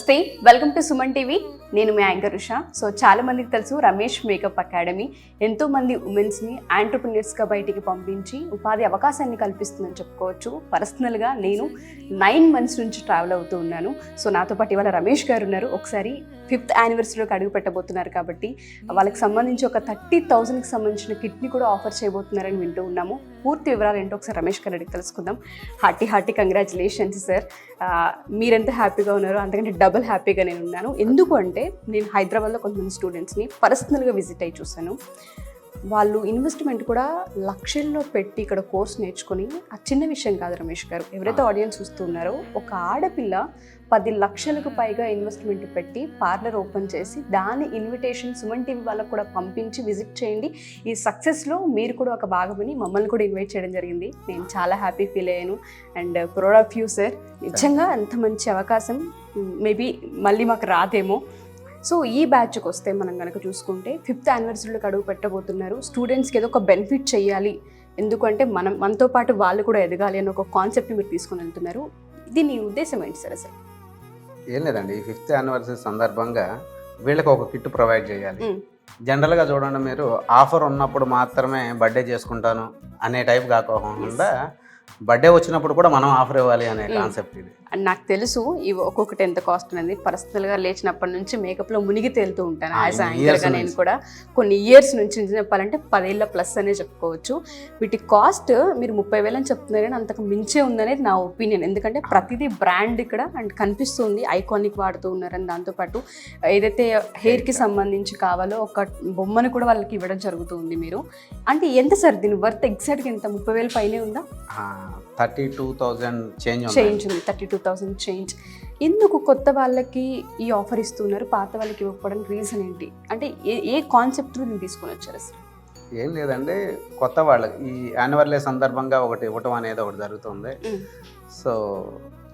నమస్తే, welcome to Suman TV. నేను మీ anchor Usha. So చాలా మందికి తెలుసు రమేష్ మేకప్ అకాడమీ ఎంతో మంది ఉమెన్స్ని ఆంటర్ప్రినర్స్గా బయటికి పంపించి ఉపాధి అవకాశాన్ని కల్పిస్తుందని చెప్పుకోవచ్చు. పర్సనల్గా నేను 9 months నుంచి ట్రావెల్ అవుతూ ఉన్నాను. సో నాతో పాటు ఇవాళ రమేష్ గారు ఉన్నారు. ఒకసారి 5th యానివర్సరీలోకి అడుగు పెట్టబోతున్నారు కాబట్టి వాళ్ళకి సంబంధించి ఒక 30,000కి సంబంధించిన కిట్ని కూడా ఆఫర్ చేయబోతున్నారని వింటూ ఉన్నాము. పూర్తి వివరాలు ఏంటో ఒకసారి రమేష్ గారు అడిగి తెలుసుకుందాం. Hearty congratulations sir. మీరెంత హ్యాపీగా ఉన్నారో అంతకంటే డబుల్ హ్యాపీగా నేను ఉన్నాను. ఎందుకు అంటే నేను హైదరాబాద్లో కొంతమంది స్టూడెంట్స్ని పర్సనల్గా విజిట్ అయ్యి చూశాను. వాళ్ళు ఇన్వెస్ట్మెంట్ కూడా లక్షల్లో పెట్టి ఇక్కడ కోర్స్ నేర్చుకొని, ఆ చిన్న విషయం కాదు రమేష్ గారు. ఎవరైతే ఆడియన్స్ చూస్తున్నారో ఒక ఆడపిల్ల 10 లక్షలకు పైగా ఇన్వెస్ట్మెంట్ పెట్టి పార్లర్ ఓపెన్ చేసి దాని ఇన్విటేషన్ సుమన్ టీవీ వాళ్ళకు కూడా పంపించి విజిట్ చేయండి, ఈ సక్సెస్లో మీరు కూడా ఒక భాగమని మమ్మల్ని కూడా ఇన్వైట్ చేయడం జరిగింది. నేను చాలా హ్యాపీ ఫీల్ అయ్యాను and proud of you sir. నిజంగా అంత మంచి అవకాశం మేబీ మళ్ళీ మాకు రాదేమో. సో ఈ బ్యాచ్కి వస్తే మనం కనుక చూసుకుంటే 5th యానివర్సరీలోకి అడుగు పెట్టబోతున్నారు. స్టూడెంట్స్కి ఏదో ఒక బెనిఫిట్ చేయాలి, ఎందుకంటే మనతో పాటు వాళ్ళు కూడా ఎదగాలి అని ఒక కాన్సెప్ట్ని మీరు తీసుకొని వెళ్తున్నారు. దీని ఉద్దేశం ఏంటి సార్ అసలు? ఏం లేదండి, ఈ 5th యానివర్సరీ సందర్భంగా వీళ్ళకి ఒక కిట్ ప్రొవైడ్ చేయాలి. జనరల్గా చూడండి, మీరు ఆఫర్ ఉన్నప్పుడు మాత్రమే బర్త్డే చేసుకుంటాను అనే టైప్ కాకుండా బర్త్డే వచ్చినప్పుడు కూడా మనం ఆఫర్ ఇవ్వాలి అనే కాన్సెప్ట్ ఇది. నాకు తెలుసు ఇవి ఒక్కొక్కటి ఎంత కాస్ట్ అనేది. పర్సనల్గా లేచినప్పటి నుంచి మేకప్లో మునిగి తేలుతూ ఉంటాను. యాజ్ యాంకర్గా నేను కూడా కొన్ని ఇయర్స్ నుంచి చెప్పాలంటే 10 ఏళ్ళ ప్లస్ అనే చెప్పుకోవచ్చు. వీటి కాస్ట్ మీరు 30,000 అని చెప్తున్నారు, కానీ అంతకు మించే ఉందనేది నా ఒపీనియన్. ఎందుకంటే ప్రతిదీ బ్రాండ్ ఇక్కడ అండ్ కనిపిస్తుంది, ఐకానిక్ వాడుతూ ఉన్నారని. దాంతోపాటు ఏదైతే హెయిర్కి సంబంధించి కావాలో ఒక బొమ్మను కూడా వాళ్ళకి ఇవ్వడం జరుగుతుంది. మీరు అంటే ఎంత సార్ దీని వర్త్ ఎగ్జాక్ట్గా ఎంత? 30,000 పైనే ఉందా? 32,000 చేంజ్ ఉంది. 32,000 చేంజ్. ఎందుకు కొత్త వాళ్ళకి ఈ ఆఫర్ ఇస్తున్నారు, పాత వాళ్ళకి ఇవ్వకపోవడానికి రీజన్ ఏంటి? అంటే ఏ కాన్సెప్ట్ నేను తీసుకొని వచ్చారు అసలు? ఏం లేదండి, కొత్త వాళ్ళకి ఈ యాన్యువల్ సందర్భంగా ఒకటి ఇవ్వటం అనేది ఒకటి జరుగుతుంది. సో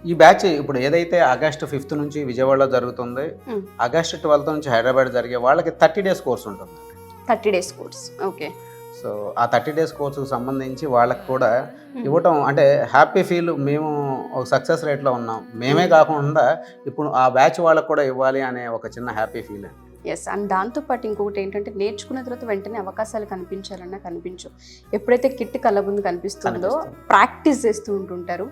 ఈ బ్యాచ్ ఇప్పుడు ఏదైతే ఆగస్టు 5th నుంచి విజయవాడలో జరుగుతుంది, ఆగస్టు 12th నుంచి హైదరాబాద్ జరిగే వాళ్ళకి 30 days కోర్స్ ఉంటుంది. 30 days కోర్స్, ఓకే. సో ఆ 30 days కోర్సుకు సంబంధించి వాళ్ళకి కూడా ఇవ్వటం అంటే హ్యాపీ ఫీల్. మేము ఒక సక్సెస్ రేట్లో ఉన్నాం, మేమే కాకుండా ఇప్పుడు ఆ బ్యాచ్ వాళ్ళకు కూడా ఇవ్వాలి అనే ఒక చిన్న హ్యాపీ ఫీల్ అండి. ఎస్. అండ్ దాంతోపాటు ఇంకొకటి ఏంటంటే నేర్చుకున్న తర్వాత వెంటనే అవకాశాలు కనిపించాలన్నా కనిపించవు. ఎప్పుడైతే కిట్ కళ్ళ ముందు కనిపిస్తుందో ప్రాక్టీస్ చేస్తూ ఉంటుంటారు.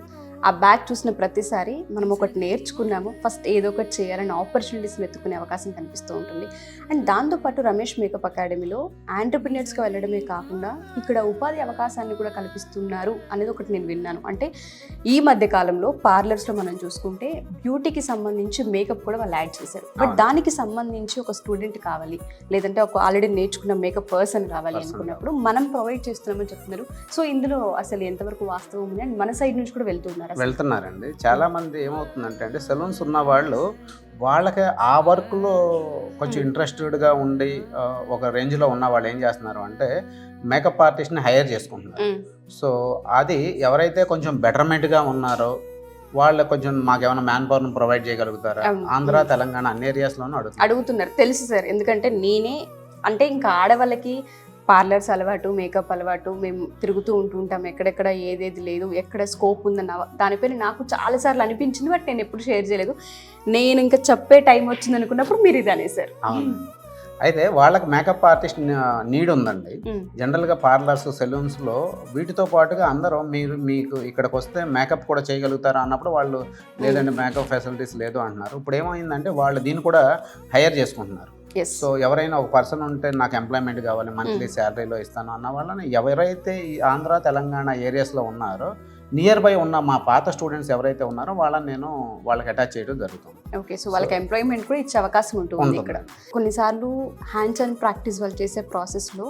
ఆ బ్యాచ్ చూసిన ప్రతిసారి మనం ఒకటి నేర్చుకున్నాము, ఫస్ట్ ఏదో ఒకటి చేయాలని ఆపర్చునిటీస్ వెతుక్కునే అవకాశం కనిపిస్తూ ఉంటుంది. అండ్ దాంతోపాటు రమేష్ మేకప్ అకాడమీలో ఆంటర్ప్రినర్స్గా వెళ్ళడమే కాకుండా ఇక్కడ ఉపాధి అవకాశాన్ని కూడా కల్పిస్తున్నారు అనేది ఒకటి నేను విన్నాను. అంటే ఈ మధ్య కాలంలో పార్లర్స్లో మనం చూసుకుంటే బ్యూటీకి సంబంధించి మేకప్ కూడా వాళ్ళు యాడ్ చేశారు. బట్ దానికి సంబంధించి ఒక స్టూడెంట్ కావాలి, లేదంటే ఒక ఆల్రెడీ నేర్చుకున్న మేకప్ పర్సన్ కావాలి అనుకున్నప్పుడు మనం ప్రొవైడ్ చేస్తున్నామని చెప్తున్నారు. సో ఇందులో అసలు ఎంతవరకు వాస్తవం ఉంది అండ్ మన సైడ్ నుంచి కూడా వెళ్తున్నారండి. చాలా మంది ఏమవుతుందంటే అండి, సెలూన్స్ ఉన్న వాళ్ళు వాళ్ళకి ఆ వర్క్లో కొంచెం ఇంట్రెస్టెడ్గా ఉండి ఒక రేంజ్లో ఉన్న వాళ్ళు ఏం చేస్తున్నారు అంటే మేకప్ ఆర్టిస్ట్ని హైర్ చేసుకుంటున్నారు. సో అది ఎవరైతే కొంచెం బెటర్మెంట్గా ఉన్నారో వాళ్ళు కొంచెం మాకేమైనా మ్యాన్ పవర్ని ప్రొవైడ్ చేయగలుగుతారా? ఆంధ్ర, తెలంగాణ అన్ని ఏరియాస్లోనూ అడుగుతున్నారు. తెలుసు సార్, ఎందుకంటే నేనే అంటే ఇంకా ఆడవాళ్ళకి పార్లర్స్ అలవాటు, మేకప్ అలవాటు, మేము తిరుగుతూ ఉంటుంటాం, ఎక్కడెక్కడ ఏదేది లేదు, ఎక్కడ స్కోప్ ఉందన్న దానిపైన నాకు చాలాసార్లు అనిపించింది. బట్ నేను ఎప్పుడు షేర్ చేయలేదు. నేను ఇంకా చెప్పే టైం వచ్చింది అనుకున్నప్పుడు మీరు ఇది అనేసారు. అయితే వాళ్ళకి మేకప్ ఆర్టిస్ట్ నీడ్ ఉందండి. జనరల్గా పార్లర్స్, సెలూన్స్లో వీటితో పాటుగా అందరూ మీకు ఇక్కడికి వస్తే మేకప్ కూడా చేయగలుగుతారా అన్నప్పుడు వాళ్ళు లేదండి మేకప్ ఫెసిలిటీస్ లేదు అంటున్నారు. ఇప్పుడు ఏమైందంటే వాళ్ళు దీన్ని కూడా హైర్ చేసుకుంటున్నారు. సో ఎవరైనా ఒక పర్సన్ ఉంటే నాకు ఎంప్లాయ్మెంట్ కావాలి, మంత్లీ శాలరీలో ఇస్తాను అన్న వాళ్ళని ఎవరైతే ఈ ఆంధ్ర, తెలంగాణ ఏరియాస్లో ఉన్నారో నియర్ బై ఉన్న మా పాత స్టూడెంట్స్ ఎవరైతే ఉన్నారో వాళ్ళని నేను వాళ్ళకి అటాచ్ చేయడం జరుగుతుంది. ఓకే. సో వాళ్ళకి ఎంప్లాయ్మెంట్ కూడా ఇచ్చే అవకాశం ఉంటుంది ఇక్కడ. కొన్నిసార్లు హ్యాండ్స్ అండ్ ప్రాక్టీస్ వాళ్ళు చేసే ప్రాసెస్లో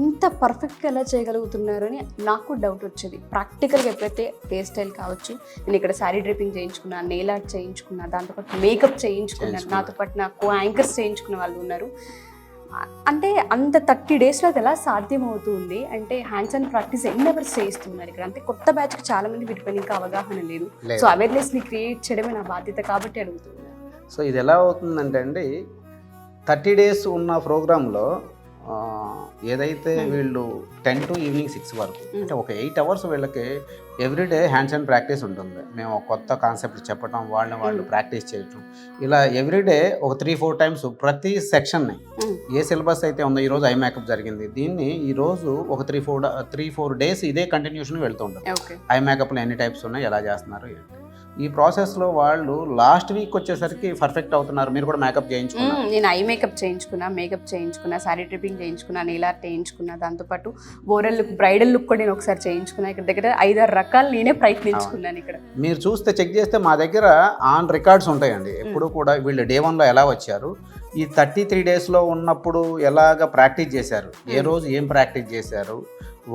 ఇంత పర్ఫెక్ట్గా ఎలా చేయగలుగుతున్నారు అని నాకు డౌట్ వచ్చేది. ప్రాక్టికల్గా ఎప్పుడైతే హెయిర్ స్టైల్ కావచ్చు, నేను ఇక్కడ శారీ డ్రిప్పింగ్ చేయించుకున్నా, నెయిల్ ఆర్ట్ చేయించుకున్నా, దాంతోపాటు మేకప్ చేయించుకున్నాను, నాతో పాటు నాకు యాంకర్స్ చేయించుకున్న వాళ్ళు ఉన్నారు. అంటే అంత 30 daysలో అది ఎలా సాధ్యమవుతుంది? అంటే హ్యాండ్స్ అండ్ ప్రాక్టీస్ ఎన్ని అవర్స్ చేయిస్తున్నారు ఇక్కడ? అంటే కొత్త బ్యాచ్కి చాలా మంది వీటిపైన ఇంకా అవగాహన లేదు. సో అవేర్నెస్ని క్రియేట్ చేయడమే నా బాధ్యత కాబట్టి అడుగుతున్నాను. సో ఇది ఎలా అవుతుందంటే అండి, 30 days ఉన్న ప్రోగ్రాంలో ఏదైతే వీళ్ళు 10 to ఈవినింగ్ 6 వరకు అంటే ఒక 8 hours వీళ్ళకి ఎవ్రీడే హ్యాండ్స్ అండ్ ప్రాక్టీస్ ఉంటుంది. మేము ఒక కొత్త కాన్సెప్ట్ చెప్పడం, వాళ్ళు ప్రాక్టీస్ చేయటం, ఇలా ఎవ్రీడే ఒక 3-4 times ప్రతి సెక్షన్ని ఏ సిలబస్ అయితే ఉందో, ఈరోజు ఐ మేకప్ జరిగింది, దీన్ని ఈరోజు ఒక 3-4 days ఇదే కంటిన్యూషన్ వెళ్తూ ఉంటుంది. ఐ మేకప్లో ఎన్ని టైప్స్ ఉన్నాయి, ఎలా చేస్తున్నారు ఏంటి. ఈ ప్రాసెస్లో వాళ్ళు లాస్ట్ వీక్ వచ్చేసరికి పర్ఫెక్ట్ అవుతున్నారు. మీరు కూడా మేకప్ చేయించుకున్నారు? నేను ఐ మేకప్ చేయించుకున్నా, సారీ ట్రిప్పింగ్ చేయించుకున్నా, నెయిల్ ఆర్ట్ చేయించుకున్నా, దాంతోపాటు ఓరల్ లుక్, బ్రైడల్ లుక్ కూడా నేను ఒకసారి చేయించుకున్నా. ఇక్కడ దగ్గర 5-6 రకాలు నేనే ప్రయత్నించుకున్నాను. ఇక్కడ మీరు చూస్తే చెక్ చేస్తే మా దగ్గర ఆన్ రికార్డ్స్ ఉంటాయండి. ఎప్పుడు కూడా వీళ్ళు Day 1లో ఎలా వచ్చారు, ఈ 33 daysలో ఉన్నప్పుడు ఎలాగ ప్రాక్టీస్ చేశారు, ఏ రోజు ఏం ప్రాక్టీస్ చేశారు,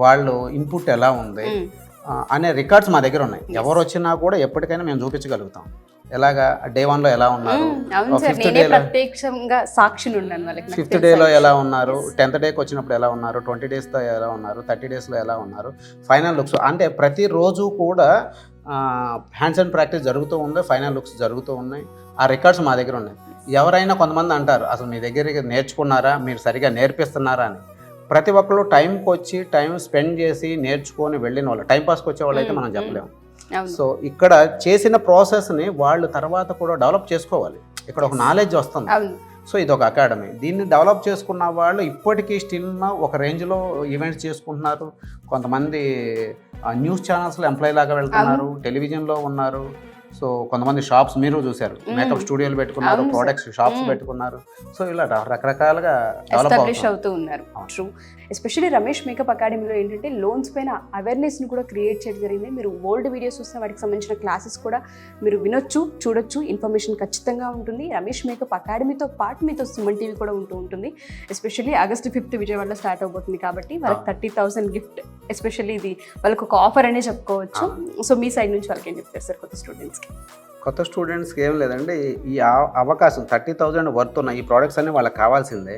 వాళ్ళు ఇన్పుట్ ఎలా ఉంది అనే రికార్డ్స్ మా దగ్గర ఉన్నాయి. ఎవరు వచ్చినా కూడా ఎప్పటికైనా మేము చూపించగలుగుతాం. ఎలాగా Day 1లో ఎలా ఉన్నారు, 5th డేలో ఎలా ఉన్నారు, 10th డేకి వచ్చినప్పుడు ఎలా ఉన్నారు, 20 daysతో ఎలా ఉన్నారు, 30 daysలో ఎలా ఉన్నారు, ఫైనల్ లుక్స్. అంటే ప్రతిరోజు కూడా హ్యాండ్స్ అండ్ ప్రాక్టీస్ జరుగుతూ ఉంది, ఫైనల్ లుక్స్ జరుగుతూ ఉన్నాయి. ఆ రికార్డ్స్ మా దగ్గర ఉన్నాయి. ఎవరైనా కొంతమంది అంటారు, అసలు మీ దగ్గరికి నేర్చుకున్నారా, మీరు సరిగా నేర్పిస్తున్నారా అని. ప్రతి ఒక్కరు టైంకి వచ్చి టైం స్పెండ్ చేసి నేర్చుకొని వెళ్ళిన వాళ్ళు, టైంపాస్కి వచ్చే వాళ్ళు అయితే మనం చెప్పలేము. సో ఇక్కడ చేసిన ప్రాసెస్ని వాళ్ళు తర్వాత కూడా డెవలప్ చేసుకోవాలి. ఇక్కడ ఒక నాలెడ్జ్ వస్తుంది. సో ఇది ఒక అకాడమీ. దీన్ని డెవలప్ చేసుకున్న వాళ్ళు ఇప్పటికీ స్టిల్ ఒక రేంజ్లో ఈవెంట్స్ చేసుకుంటున్నారు. కొంతమంది న్యూస్ ఛానల్స్లో ఎంప్లాయీ లాగా వెళ్తున్నారు, టెలివిజన్లో ఉన్నారు. సో కొంతమంది షాప్స్ మీరు చూశారు, మేకప్ స్టూడియోలు పెట్టుకున్నారు, ప్రోడక్ట్స్ షాప్స్ పెట్టుకున్నారు. సో ఇలా రకరకాలుగా ఎస్టాబ్లిష్ అవుతూ ఉన్నారు. ట్రూ. ఎస్పెషల్లీ రమేష్ మేకప్ అకాడమీలో ఏంటంటే లోన్స్ పైన అవేర్నెస్ని కూడా క్రియేట్ చేయడం జరిగింది. మీరు ఓల్డ్ వీడియోస్ చూస్తే వాటికి సంబంధించిన క్లాసెస్ కూడా మీరు వినొచ్చు, చూడొచ్చు. ఇన్ఫర్మేషన్ ఖచ్చితంగా ఉంటుంది. రమేష్ మేకప్ అకాడమీతో పాటు మీతో సుమన్ టీవీ కూడా ఉంటుంది. ఎస్పెషల్లీ August 5th విజయవాడలో స్టార్ట్ అవబోతుంది కాబట్టి వాళ్ళకి 30,000 గిఫ్ట్. ఎస్పెషల్లీ ఇది వాళ్ళకి ఒక ఆఫర్ అనే చెప్పుకోవచ్చు. సో మీ సైడ్ నుంచి వాళ్ళకి ఏం చెప్తారు సార్ కొత్త స్టూడెంట్స్కి? ఏం లేదండి, ఈ అవకాశం 30,000 వర్త్ ఉన్న ఈ ప్రోడక్ట్స్ అన్ని వాళ్ళకి కావాల్సిందే.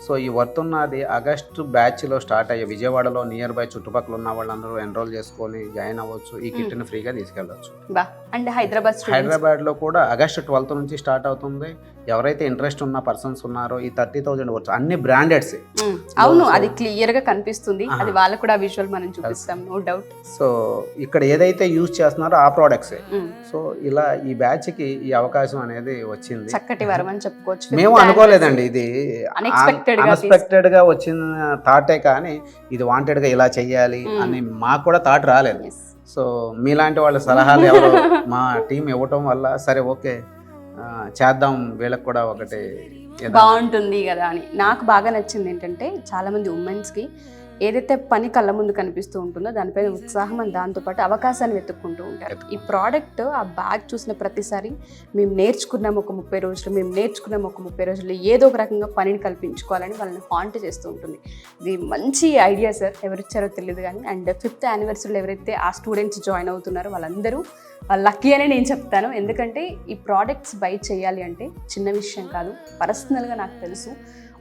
సో ఈ వర్త్ ఉన్నది ఆగస్టు బ్యాచ్లో స్టార్ట్ అయ్యే విజయవాడలో నియర్ బై చుట్టుపక్కల ఉన్న వాళ్ళందరూ ఎన్రోల్ చేసుకొని జాయిన్ అవ్వచ్చు. ఈ కిట్ని ఫ్రీగా తీసుకెళ్ళవచ్చు. అండ్ హైదరాబాద్లో కూడా August 12th నుంచి స్టార్ట్ అవుతుంది. ఎవరైతే ఇంట్రెస్ట్ ఉన్న పర్సన్స్ ఉన్నారో ఈ 30,000 వర్త్ అన్ని బ్రాండెడ్స్. అవును, అది క్లియర్ గా కనిపిస్తుంది. అది వాళ్ళకు కూడా విజువల్ మనం చూపిస్తాం, నో డౌట్. సో ఇక్కడ ఏదైతే యూజ్ చేస్తున్నారో ఆ ప్రోడక్ట్స్. సో ఇలా ఈ బ్యాచ్ కి ఈ అవకాశం అనేది వచ్చింది. చక్కటి వరం అని చెప్పుకోవచ్చు. మేము అనుకోలేదండి, ఇది అన్ఎక్స్పెక్టెడ్ గా వచ్చిన థాటే, కానీ ఇది వాంటెడ్ గా ఇలా చెయ్యాలి అని మాకు కూడా థాట్ రాలేదు. సో మీలాంటి వాళ్ళ సలహాలు ఎవరు మా టీం ఇవ్వటం వల్ల సరే ఓకే చేద్దాం, వీళ్ళకి కూడా ఒకటి బాగుంటుంది కదా అని. నాకు బాగా నచ్చింది ఏంటంటే చాలామంది ఉమెన్స్కి ఏదైతే పని కళ్ళ ముందు కనిపిస్తూ ఉంటుందో దానిపైన ఉత్సాహం అని, దాంతోపాటు అవకాశాన్ని వెతుక్కుంటూ ఉంటారు. ఈ ప్రోడక్ట్ ఆ బ్యాగ్ చూసిన ప్రతిసారి మేము నేర్చుకున్నాం ఒక 30 రోజులు ఏదో ఒక రకంగా పనిని కల్పించుకోవాలని వాళ్ళని హాంట్ చేస్తూ ఉంటుంది. ఇది మంచి ఐడియా సార్, ఎవరిచ్చారో తెలియదు కానీ. అండ్ 5th anniversary ఎవరైతే ఆ స్టూడెంట్స్ జాయిన్ అవుతున్నారో వాళ్ళందరూ లక్కీ అనే నేను చెప్తాను. ఎందుకంటే ఈ ప్రోడక్ట్స్ బై చేయాలి అంటే చిన్న విషయం కాదు. పర్సనల్గా నాకు తెలుసు,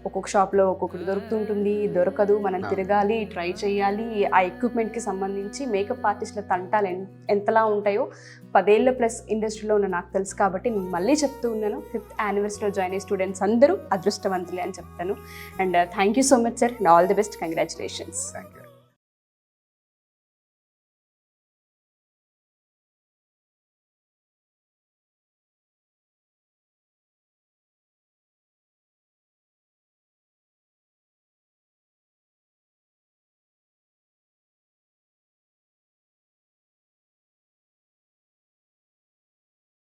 ఒక్కొక్క షాప్లో ఒక్కొక్కటి దొరుకుతుంటుంది, దొరకదు, మనం తిరగాలి, ట్రై చేయాలి. ఆ ఎక్విప్మెంట్కి సంబంధించి మేకప్ ఆర్టిస్టుల తంటాలు ఎంతలా ఉంటాయో 10 ఏళ్ళ ప్లస్ ఇండస్ట్రీలో ఉన్న నాకు తెలుసు. కాబట్టి నేను మళ్ళీ చెప్తూ ఉన్నాను, 5th anniversary జాయిన్ అయ్యే స్టూడెంట్స్ అందరూ అదృష్టవంతులే అని చెప్తాను. And thank you so much sir, and all the best, congratulations. Thank you.